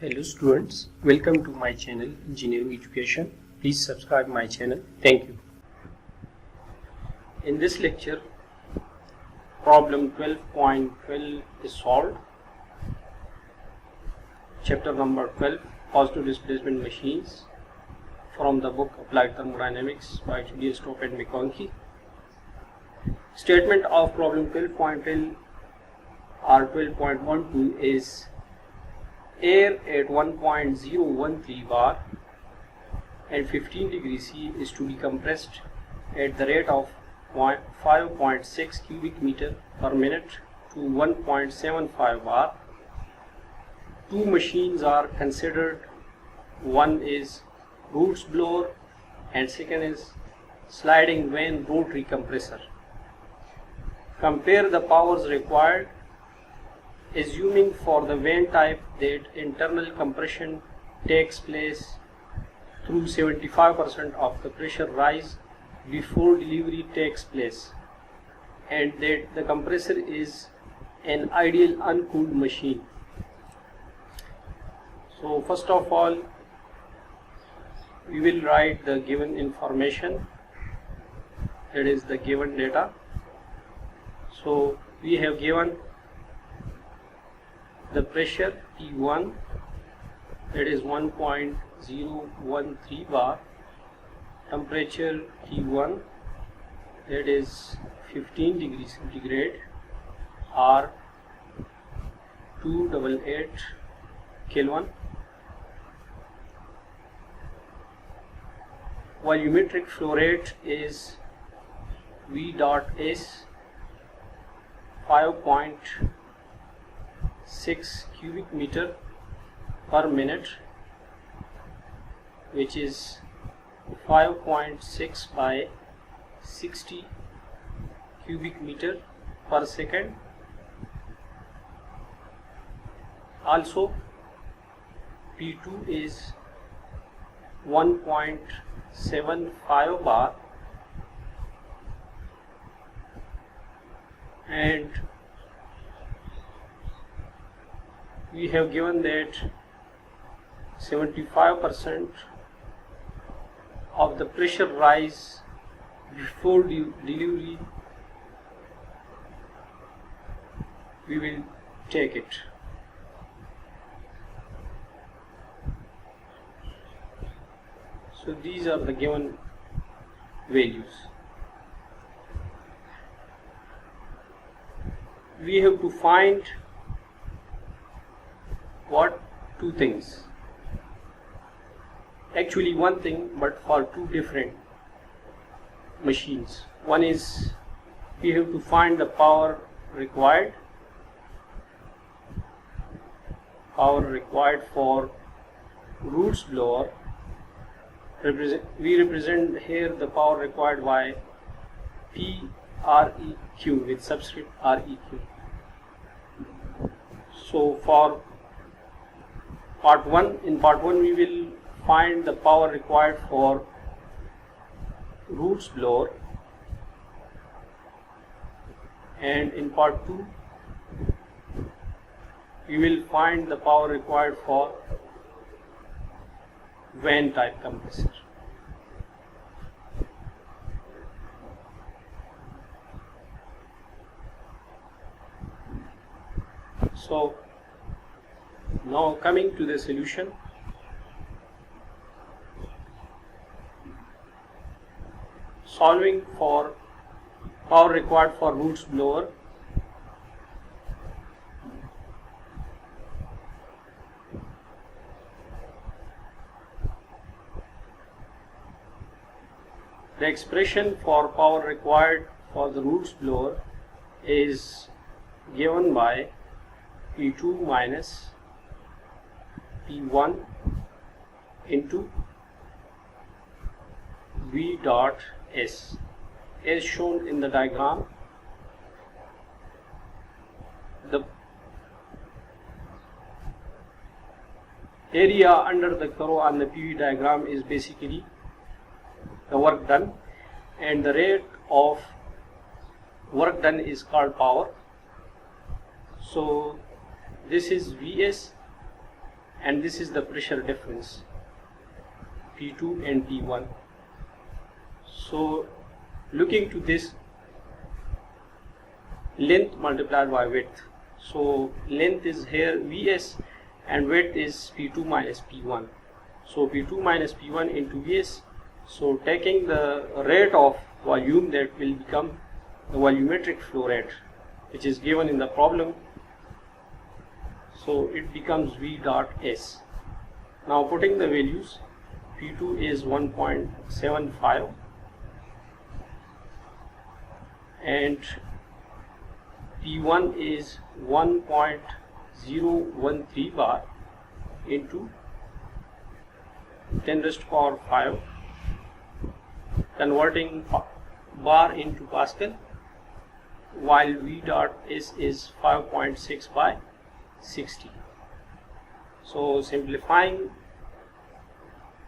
Hello students, welcome to my channel Engineering Education. Please subscribe my channel. Thank you. In this lecture, problem 12.12 is solved. Chapter number 12, Positive Displacement Machines, from the book Applied Thermodynamics by Eastop and McConkey. Statement of problem 12.12 or 12.12 is air at 1.013 bar and 15 degrees C is to be compressed at the rate of 5.6 cubic meter per minute to 1.75 bar. Two machines are considered. One is roots blower and second is sliding vane rotary compressor. Compare the powers required. Assuming for the vane type that internal compression takes place through 75% of the pressure rise before delivery takes place, and that the compressor is an ideal uncooled machine. So first of all, we will write the given information, that is the given data. So we have given the pressure T1, that is 1.013 bar, temperature T1, that is 15 degrees centigrade or 288 Kelvin. Volumetric flow rate is V dot S 5.6 cubic meter per minute, which is 5.6 by 60 cubic meter per second. Also P2 is 1.75 bar and we have given that 75% of the pressure rise before delivery we will take it. So these are the given values. We have to find what? Two things. Actually one thing, but for two different machines. One is we have to find the power required for roots blower. We represent here the power required by PREQ with subscript REQ. So for in part 1 we will find the power required for roots blower, and in part 2 we will find the power required for vane type compressor. So now coming to the solution. Solving for power required for roots blower. The expression for power required for the roots blower is given by P2 minus P1 into V dot S, as shown in the diagram. The area under the curve on the PV diagram is basically the work done, and the rate of work done is called power. So this is Vs and this is the pressure difference, P2 and P1. So looking to this, length multiplied by width. So length is here Vs and width is P2 minus P1. So P2 minus P1 into Vs. So taking the rate of volume, that will become the volumetric flow rate, which is given in the problem. So it becomes V dot S. Now putting the values, P2 is 1.75 and P1 is 1.013 bar into 10 raised to power 5, converting bar into Pascal, while V dot S is 5.6 by 60. So simplifying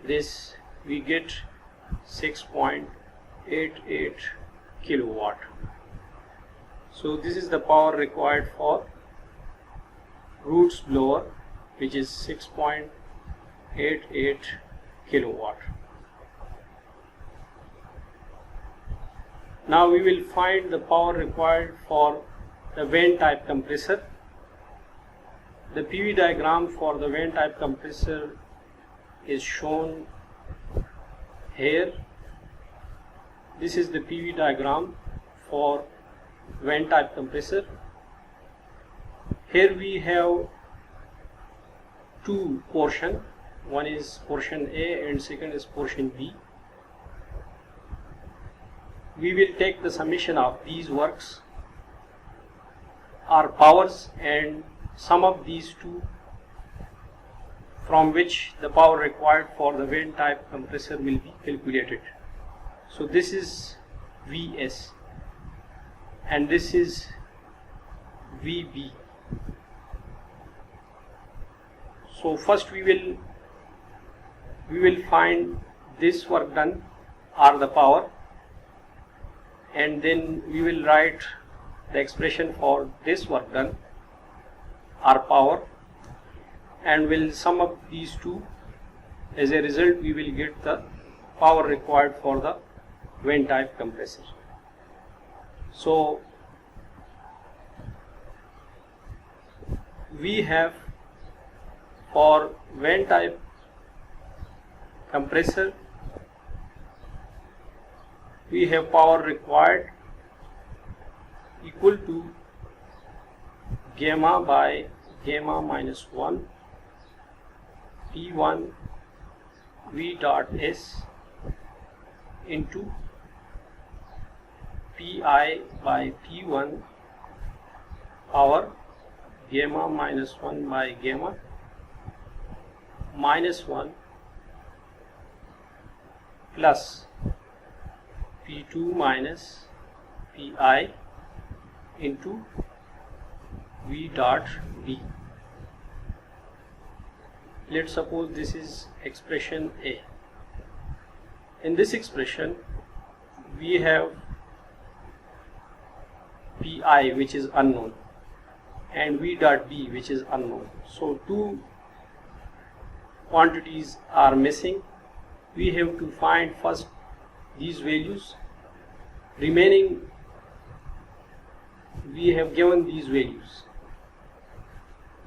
this, we get 6.88 kilowatt. So this is the power required for roots blower, which is 6.88 kilowatt. Now we will find the power required for the vane type compressor. The PV diagram for the vane type compressor is shown here. This is the PV diagram for vane type compressor. Here we have two portions. One is portion A and second is portion B. We will take the summation of these works, our powers, and sum of these two, from which the power required for the vane type compressor will be calculated. So this is Vs and this is Vb. So first we will find this work done, or the power, and then we will write the expression for this work done, our power, and will sum up these two. As a result, we will get the power required for the vane type compressor. So we have for vane type compressor, we have power required equal to gamma by gamma minus 1 P1 V dot S into Pi by P1 power gamma minus 1 by gamma minus 1 plus P2 minus Pi into V dot B. Let's suppose this is expression A. In this expression we have Pi, which is unknown, and V dot B, which is unknown. So two quantities are missing. We have to find first these values. Remaining, we have given these values.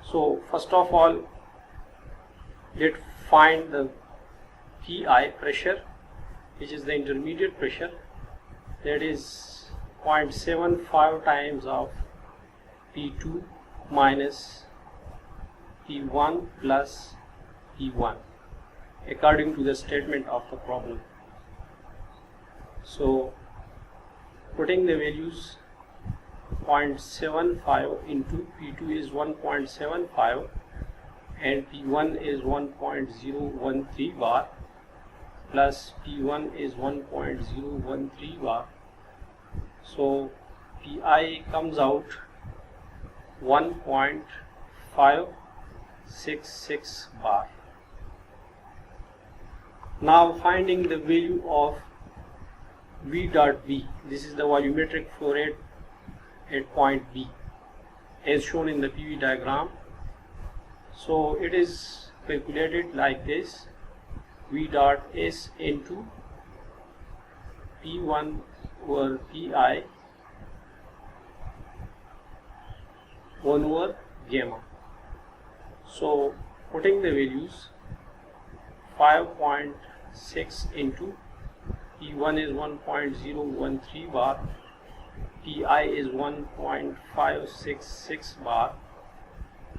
So first of all, let's find the Pi pressure, which is the intermediate pressure, that is 0.75 times of P2 minus P1 plus P1 according to the statement of the problem. So putting the values, 0.75 into P2 is 1.75 and P1 is 1.013 bar plus P1 is 1.013 bar. So Pi comes out 1.566 bar. Now finding the value of V dot B. This is the volumetric flow rate at point B as shown in the PV diagram. So it is calculated like this: V dot S into P1 over Pi 1 over gamma. So putting the values, 5.6 into P1 is 1.013 bar, Pi is 1.566 bar,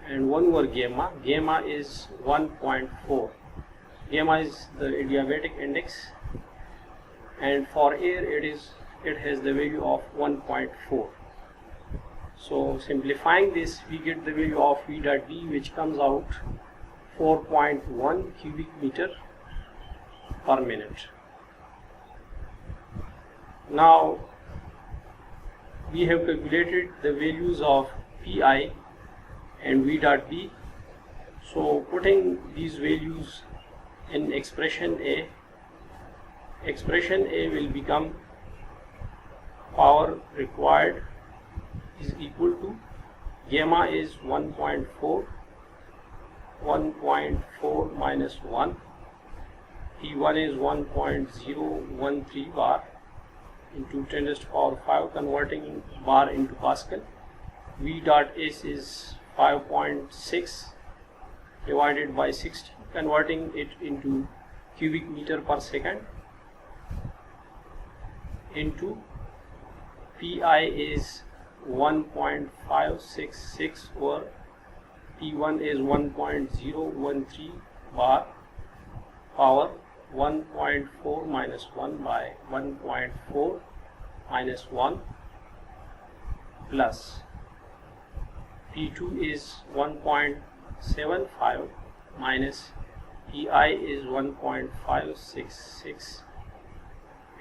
and 1 over gamma. Gamma is 1.4. Gamma is the adiabatic index, and for air it has the value of 1.4. So simplifying this, we get the value of V dot D, which comes out 4.1 cubic meter per minute. Now we have calculated the values of Pi and V dot D. So putting these values in expression A will become power required is equal to gamma is 1.4 minus 1, P1 is 1.013 bar into 10 raised to power 5, converting bar into Pascal. V dot S is 5.6 divided by 60, converting it into cubic meter per second, into Pi is 1.566 over P1 is 1.013 bar, power 1.4 minus 1 by 1.4 minus 1, plus P2 is 1.75 minus Pi is 1.566,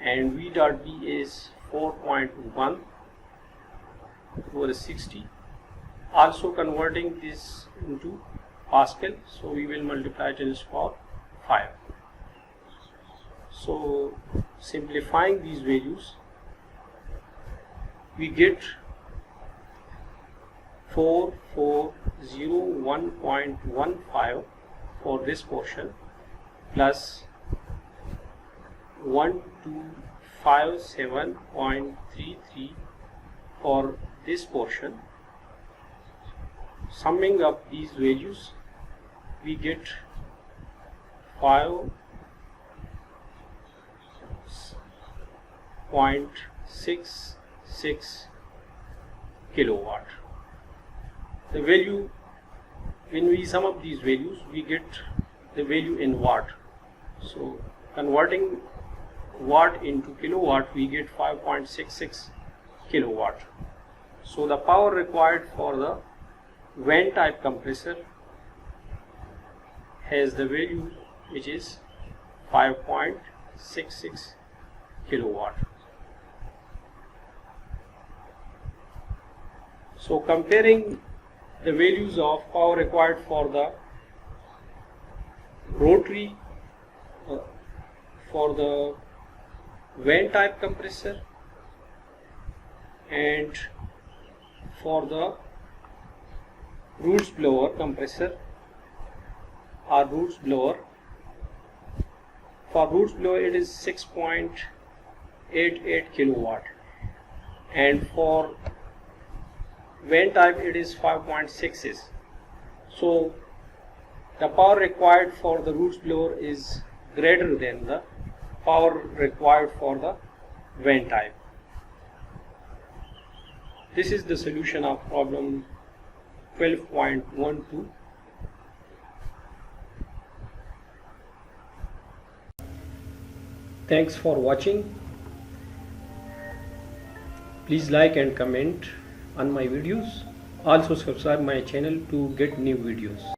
and V dot B is 4.1 over 60. Also converting this into Pascal, so we will multiply 10 raised to power 5. So simplifying these values, we get 4,401.15 for this portion, plus 1257.33 for this portion. Summing up these values, we get 5.66 kilowatt. The value, when we sum up these values, we get the value in watt. So converting watt into kilowatt, we get 5.66 kilowatt. So the power required for the vent type compressor has the value which is 5.66 kilowatt. So comparing the values of power required for the rotary, for the vent type compressor, and for the roots blower compressor or roots blower. For roots blower it is 6.88 kilowatt, and for vent type it is 5.6. So the power required for the roots blower is greater than the power required for the vent type. This is the solution of problem 12.12. Thanks for watching. Please like and comment on my videos. Also subscribe my channel to get new videos.